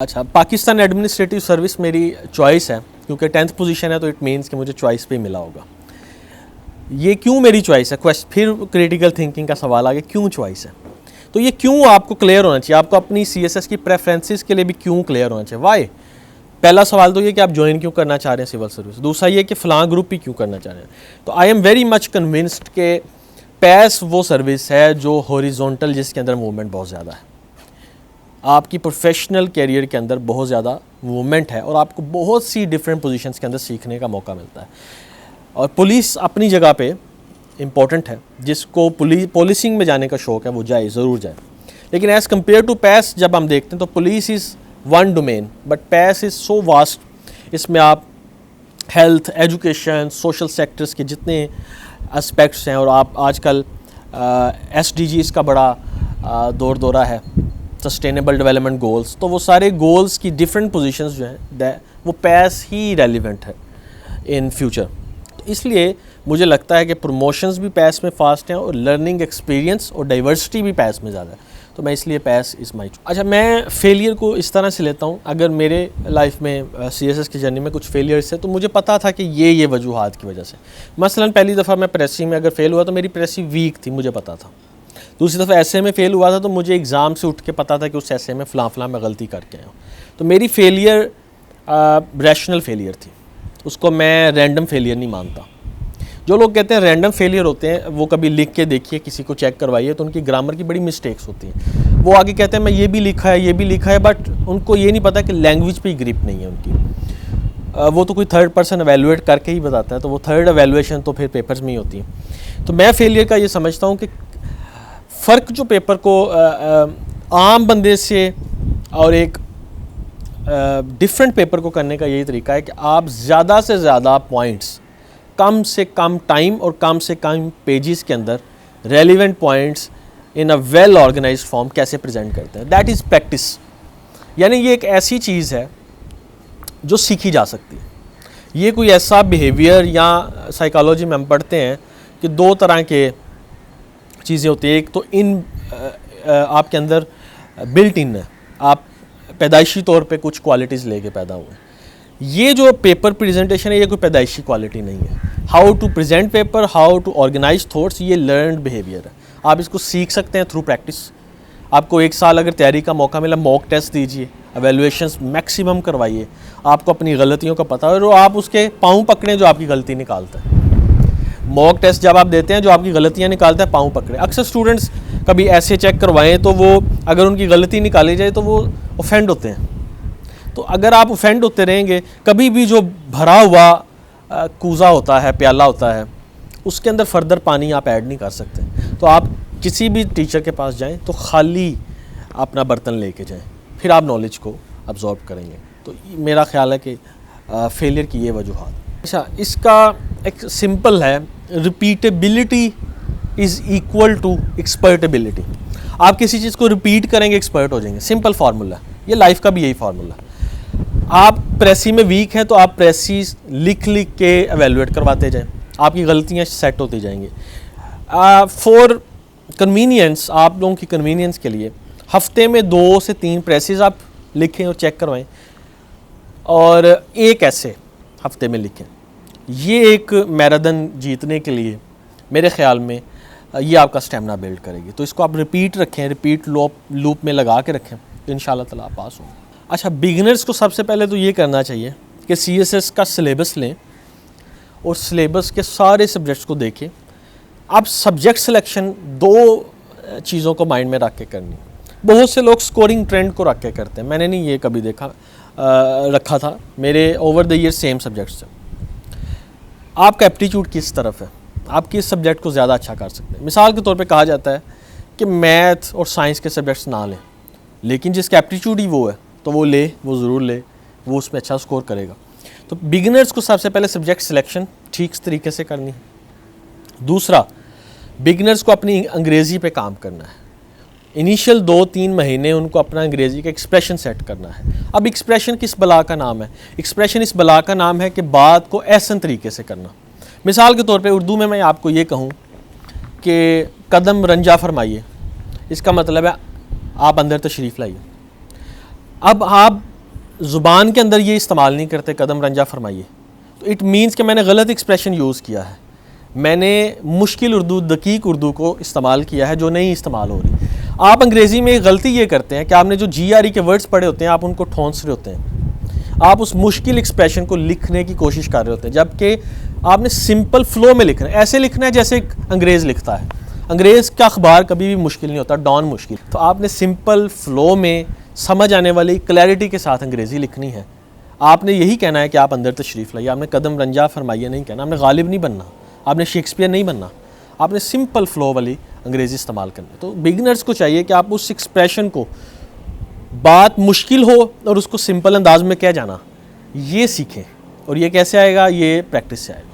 अच्छा, Pakistan administrative service मेरी choice है क्योंकि 10th पोजीशन है, तो इट मीन्स कि मुझे चॉइस पे मिला होगा। ये क्यों मेरी चॉइस है, फिर क्रिटिकल थिंकिंग का सवाल आ गया, क्यों चॉइस है। तो ये क्यों आपको क्लियर होना चाहिए, आपको अपनी CSS की प्रेफरेंसेस के लिए भी क्यों क्लियर होना चाहिए। वाई, पहला सवाल तो ये कि आप ज्वाइन क्यों करना चाह रहे हैं सिविल सर्विस। दूसरा ये कि फ़लाँ ग्रुप ही क्यों करना चाह रहे हैं। तो I am very much convinced कि पैस वो सर्विस है जो हॉरिजॉन्टल, जिसके अंदर मूवमेंट बहुत ज़्यादा है। आपकी प्रोफेशनल कैरियर के अंदर बहुत ज़्यादा मूवमेंट है और आपको बहुत सी डिफरेंट पोजीशंस के अंदर सीखने का मौका मिलता है। और पुलिस अपनी जगह पे इम्पॉर्टेंट है, जिसको पुलिसिंग में जाने का शौक़ है वो जाए, ज़रूर जाए। लेकिन एज़ कम्पेयर टू पैस जब हम देखते हैं तो police is one domain, but पैस इज़ सो वास्ट। इसमें आप हेल्थ, एजुकेशन, सोशल सेक्टर्स के जितने एस्पेक्ट्स हैं, और आप आजकल SDGs का बड़ा दौर दौरा है, सस्टेनेबल डेवलपमेंट गोल्स, तो वो सारे गोल्स की डिफरेंट पोजीशंस जो हैं वो पैस ही रेलिवेंट है इन फ्यूचर। तो इसलिए मुझे लगता है कि प्रमोशंस भी पैस में फास्ट हैं और लर्निंग एक्सपीरियंस और डाइवर्सिटी भी पैस में ज़्यादा है। तो मैं इसलिए पैस इज़ माई चॉइस। अच्छा, मैं फेलियर को इस तरह से लेता हूँ, अगर मेरे लाइफ में CSS की जर्नी में कुछ फेलियर्स है तो मुझे पता था कि ये वजूहात की वजह से। मसलन पहली दफ़ा मैं प्रेसी में अगर फेल हुआ तो मेरी प्रेसी वीक थी, मुझे पता था। दूसरी दफ़ा ऐसे में फ़ेल हुआ था तो मुझे एग्ज़ाम से उठ के पता था कि उस ऐसे में फ़लाँ मैं गलती करके आया हूँ। तो मेरी फेलियर रैशनल फेलियर थी, उसको मैं रैंडम फेलियर नहीं मानता। जो लोग कहते हैं रैंडम फेलियर होते हैं, वो कभी लिख के देखिए, किसी को चेक करवाइए, तो उनकी ग्रामर की बड़ी मिस्टेक्स होती हैं। वो आगे कहते हैं मैं ये भी लिखा है, ये भी लिखा है, बट उनको ये नहीं पता कि लैंग्वेज पे ग्रिप नहीं है उनकी। वो तो कोई थर्ड पर्सन एवेलुएट करके ही बताता है, तो वो थर्ड एवेलुएशन तो फिर पेपर्स में ही होती है। तो मैं फेलियर का ये समझता हूँ कि फ़र्क जो पेपर को आम बंदे से और एक डिफरेंट पेपर को करने का यही तरीका है कि आप ज़्यादा से ज़्यादा पॉइंट्स कम से कम टाइम और कम से कम पेजेस के अंदर relevant points in a well organised form कैसे प्रेजेंट करते हैं। That is practice. यानी ये एक ऐसी चीज़ है जो सीखी जा सकती है। ये कोई ऐसा बिहेवियर, या साइकोलॉजी में हम पढ़ते हैं कि दो तरह के चीज़ें होती हैं। एक तो आपके अंदर बिल्ट इन है, आप पैदाइशी तौर पे कुछ क्वालिटीज़ लेके पैदा हुए। ये जो पेपर प्रेजेंटेशन है, ये कोई पैदाइशी क्वालिटी नहीं है। How to present paper, how to organise thoughts, ये लर्नड बिहेवियर है। आप इसको सीख सकते हैं थ्रू प्रैक्टिस। आपको 1 साल अगर तैयारी का मौका मिला, मॉक टेस्ट दीजिए, एवेलुएशंस मैक्सिमम करवाइए, आपको अपनी गलतियों का पता है और आप उसके पाँव पकड़ें जो आपकी गलती निकालता है। मॉक टेस्ट जब आप देते हैं, जो आपकी गलतियां निकालता है, पाँव पकड़े। अक्सर स्टूडेंट्स कभी ऐसे चेक करवाएं तो वो अगर उनकी गलती निकाली जाए तो वो ऑफेंड होते हैं। तो अगर आप ऑफेंड होते रहेंगे, कभी भी जो भरा हुआ कूज़ा होता है, प्याला होता है, उसके अंदर फर्दर पानी आप ऐड नहीं कर सकते। तो आप किसी भी टीचर के पास जाएँ तो खाली अपना बर्तन लेके जाएँ, फिर आप नॉलेज को अब्जॉर्ब करेंगे। तो मेरा ख्याल है कि फेलियर की ये वजूहात। अच्छा, इसका एक सिंपल है, रिपीटेबिलिटी इज़ इक्वल टू एक्सपर्टेबिलिटी। आप किसी चीज़ को रिपीट करेंगे, एक्सपर्ट हो जाएंगे। सिंपल फार्मूला, ये लाइफ का भी यही फार्मूला। आप प्रेसी में वीक हैं तो आप प्रेसी लिख के एवेलुएट करवाते जाएं, आपकी गलतियां सेट होती जाएंगी। फॉर कन्वीनियंस, आप लोगों की कन्वीनियंस के लिए हफ्ते में 2 से 3 प्रेसेस आप लिखें और चेक करवाएं, और एक ऐसे हफ्ते में लिखें। ये एक मैराथन जीतने के लिए मेरे ख़्याल में ये आपका स्टेमिना बिल्ड करेगी। तो इसको आप रिपीट रखें, रिपीट लूप में लगा के रखें, तो इंशाल्लाह ताला आप पास होंगे। अच्छा, बिगिनर्स को सबसे पहले तो ये करना चाहिए कि CSS का सिलेबस लें और सिलेबस के सारे सब्जेक्ट्स को देखें। आप सब्जेक्ट सिलेक्शन 2 चीज़ों को माइंड में रख के करनी। बहुत से लोग स्कोरिंग ट्रेंड को रख के करते हैं, मैंने नहीं ये कभी रखा था। मेरे over the year same subjects हैं। आपका एप्टीट्यूड किस तरफ है, आप किस सब्जेक्ट को ज़्यादा अच्छा कर सकते हैं। मिसाल के तौर पे कहा जाता है कि मैथ और साइंस के सब्जेक्ट्स ना लें, लेकिन जिसका एप्टीट्यूड ही वो है तो वो ज़रूर ले, वो उसमें अच्छा स्कोर करेगा। तो बिगिनर्स को सबसे पहले सब्जेक्ट सिलेक्शन ठीक तरीके से करनी है। दूसरा, बिगिनर्स को अपनी अंग्रेज़ी पे काम करना है। इनिशियल 2-3 महीने उनको अपना अंग्रेज़ी का एक्सप्रेशन सेट करना है। अब एक्सप्रेशन किस बला का नाम है? एक्सप्रेशन इस बला का नाम है कि बात को ऐसन तरीके से करना। मिसाल के तौर पे उर्दू में मैं आपको ये कहूँ कि कदम रंजा फरमाइए, इसका मतलब है आप अंदर तशरीफ़ लाइए। अब आप ज़ुबान के अंदर ये इस्तेमाल नहीं करते कदम रंजा फरमाइए, तो इट मीन्स कि मैंने गलत एक्सप्रेशन यूज़ किया है, मैंने मुश्किल उर्दू, दकीक उर्दू को इस्तेमाल किया है जो नहीं इस्तेमाल हो रही। आप अंग्रेज़ी में गलती ये करते हैं कि आपने जो GRE के वर्ड्स पढ़े होते हैं आप उनको ठोंस रहे होते हैं, आप उस मुश्किल एक्सप्रेशन को लिखने की कोशिश कर रहे होते हैं, जबकि आपने सिंपल फ्लो में लिखना है। ऐसे लिखना है जैसे एक अंग्रेज़ लिखता है। अंग्रेज़ का अखबार कभी भी मुश्किल नहीं होता, डॉन मुश्किल। तो आपने सिंपल फ्लो में समझ आने वाली क्लैरिटी के साथ अंग्रेज़ी लिखनी है। आपने यही कहना है कि आप अंदर तशरीफ़ लाइए, आपने कदम रंजा फरमाइए नहीं कहना, आपने गालिब नहीं बनना, आपने शेक्सपियर नहीं बनना, आपने सिंपल फ्लो वाली अंग्रेज़ी इस्तेमाल करनी है। तो बिगिनर्स को चाहिए कि आप उस एक्सप्रेशन को, बात मुश्किल हो और उसको सिंपल अंदाज में कह जाना, ये सीखें। और ये कैसे आएगा? ये प्रैक्टिस से आएगा।